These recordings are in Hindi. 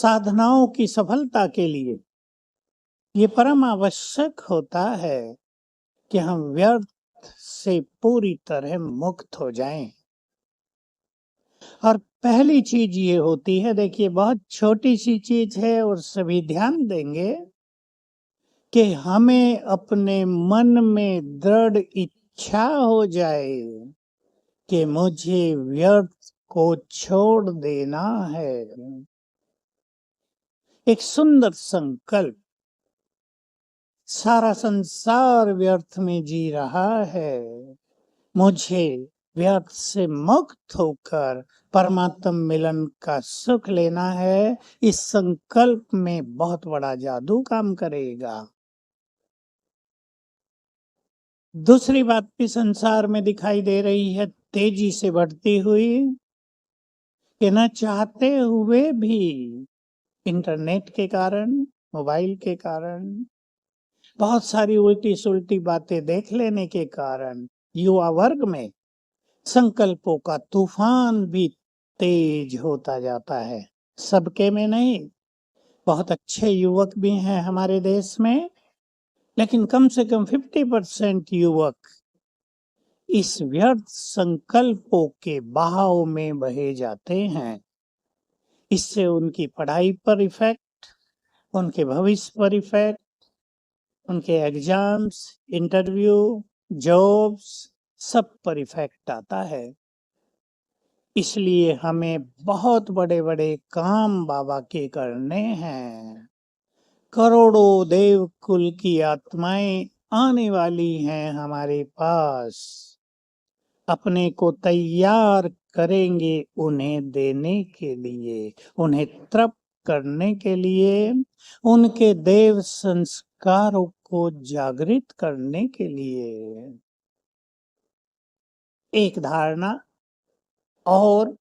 साधनाओं की सफलता के लिए ये परम आवश्यक होता है कि हम व्यर्थ से पूरी तरह मुक्त हो जाएं। और पहली चीज ये होती है, देखिए बहुत छोटी सी चीज है और सभी ध्यान देंगे कि हमें अपने मन में दृढ़ इच्छा हो जाए कि मुझे व्यर्थ को छोड़ देना है। एक सुंदर संकल्प। सारा संसार व्यर्थ में जी रहा है, मुझे व्यर्थ से मुक्त होकर परमात्म मिलन का सुख लेना है। इस संकल्प में बहुत बड़ा जादू काम करेगा। दूसरी बात भी संसार में दिखाई दे रही है, तेजी से बढ़ती हुई, कि न चाहते हुए भी इंटरनेट के कारण, मोबाइल के कारण, बहुत सारी उल्टी सुलटी बातें देख लेने के कारण युवा वर्ग में संकल्पों का तूफान भी तेज होता जाता है। सबके में नहीं, बहुत अच्छे युवक भी हैं हमारे देश में, लेकिन कम से कम 50% युवक इस व्यर्थ संकल्पों के बहाव में बहे जाते हैं। इससे उनकी पढ़ाई पर इफेक्ट, उनके भविष्य पर इफेक्ट, उनके एग्जाम्स, इंटरव्यू, जॉब्स, सब पर इफेक्ट आता है। इसलिए हमें बहुत बड़े बड़े काम बाबा के करने हैं। करोड़ों देव कुल की आत्माएं आने वाली हैं हमारे पास। अपने को तैयार करेंगे उन्हें देने के लिए, उन्हें तृप्त करने के लिए, उनके देव संस्कारों को जागृत करने के लिए। एक धारणा और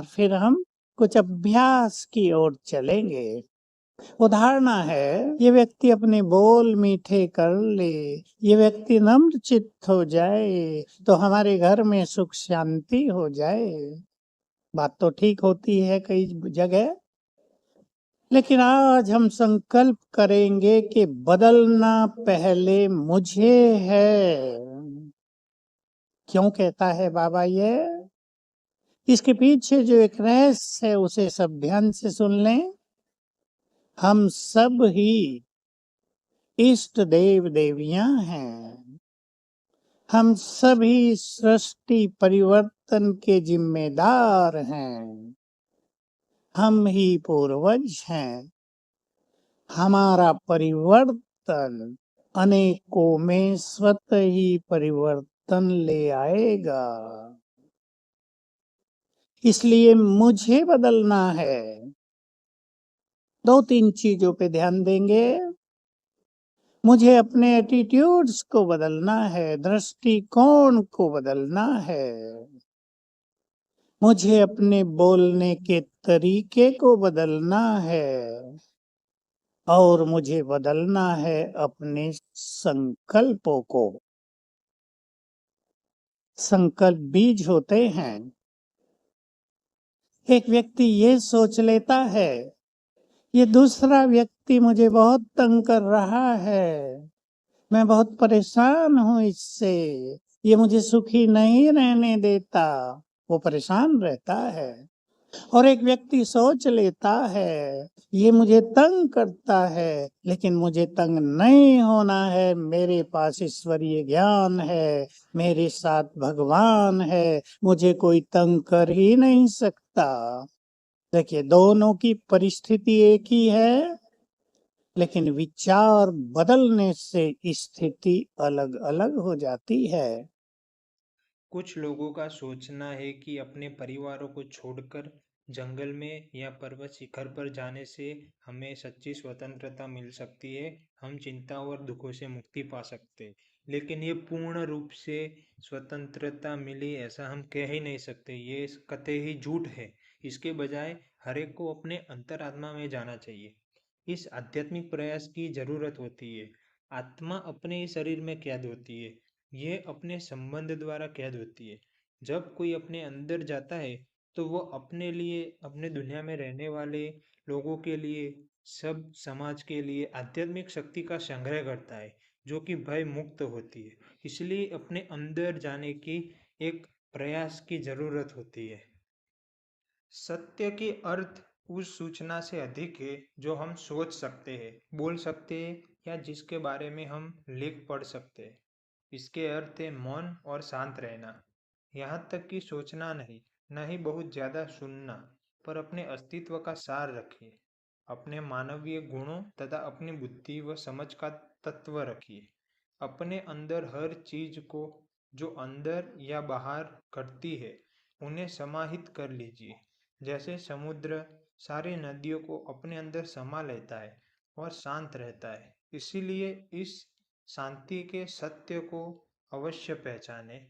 फिर हम कुछ अभ्यास की ओर चलेंगे। उदाहरण है, ये व्यक्ति अपने बोल मीठे कर ले, ये व्यक्ति नम्र चित्त हो जाए, तो हमारे घर में सुख शांति हो जाए। बात तो ठीक होती है कई जगह, लेकिन आज हम संकल्प करेंगे कि बदलना पहले मुझे है। क्यों कहता है बाबा ये? इसके पीछे जो एक रहस्य है उसे सब ध्यान से सुन लें। हम सब ही इष्ट देव देवियां हैं। हम सभी सृष्टि परिवर्तन के जिम्मेदार हैं। हम ही पूर्वज हैं। हमारा परिवर्तन अनेकों में स्वतः ही परिवर्तन ले आएगा। इसलिए मुझे बदलना है। दो तीन चीजों पे ध्यान देंगे। मुझे अपने एटीट्यूड्स को बदलना है, दृष्टिकोण को बदलना है। मुझे अपने बोलने के तरीके को बदलना है और मुझे बदलना है अपने संकल्पों को। संकल्प बीज होते हैं। एक व्यक्ति ये सोच लेता है, ये दूसरा व्यक्ति मुझे बहुत तंग कर रहा है, मैं बहुत परेशान हूं इससे, ये मुझे सुखी नहीं रहने देता, वो परेशान रहता है। और एक व्यक्ति सोच लेता है, ये मुझे तंग करता है, लेकिन मुझे तंग नहीं होना है, मेरे पास ईश्वरीय ज्ञान है, मेरे साथ भगवान है, मुझे कोई तंग कर ही नहीं सकता। देखिए, दोनों की परिस्थिति एक ही है, लेकिन विचार बदलने से स्थिति अलग अलग हो जाती है। कुछ लोगों का सोचना है कि अपने परिवारों को छोड़कर जंगल में या पर्वत शिखर पर जाने से हमें सच्ची स्वतंत्रता मिल सकती है, हम चिंता और दुखों से मुक्ति पा सकते हैं। लेकिन ये पूर्ण रूप से स्वतंत्रता मिली ऐसा हम कह ही नहीं सकते, ये कतई ही झूठ है। इसके बजाय हर एक को अपने अंतरात्मा में जाना चाहिए। इस आध्यात्मिक प्रयास की जरूरत होती है। आत्मा अपने शरीर में कैद होती है, ये अपने संबंध द्वारा कैद होती है। जब कोई अपने अंदर जाता है तो वो अपने लिए, अपने दुनिया में रहने वाले लोगों के लिए, सब समाज के लिए आध्यात्मिक शक्ति का संग्रह करता है, जो कि भय मुक्त होती है। इसलिए अपने अंदर जाने की एक प्रयास की जरूरत होती है। सत्य की अर्थ उस सूचना से अधिक है जो हम सोच सकते हैं, बोल सकते हैं या जिसके बारे में हम लिख पढ़ सकते हैं। इसके अर्थ है मौन और शांत रहना। यहाँ तक कि सोचना नहीं, न ही बहुत ज्यादा सुनना, पर अपने अस्तित्व का सार रखिए। अपने मानवीय गुणों तथा अपनी बुद्धि व समझ का तत्व रखिए। अपने अंदर हर चीज को जो अंदर या बाहर घटती है, उन्हें समाहित कर लीजिए। जैसे समुद्र सारी नदियों को अपने अंदर समा लेता है और शांत रहता है। इसीलिए इस शांति के सत्य को अवश्य पहचाने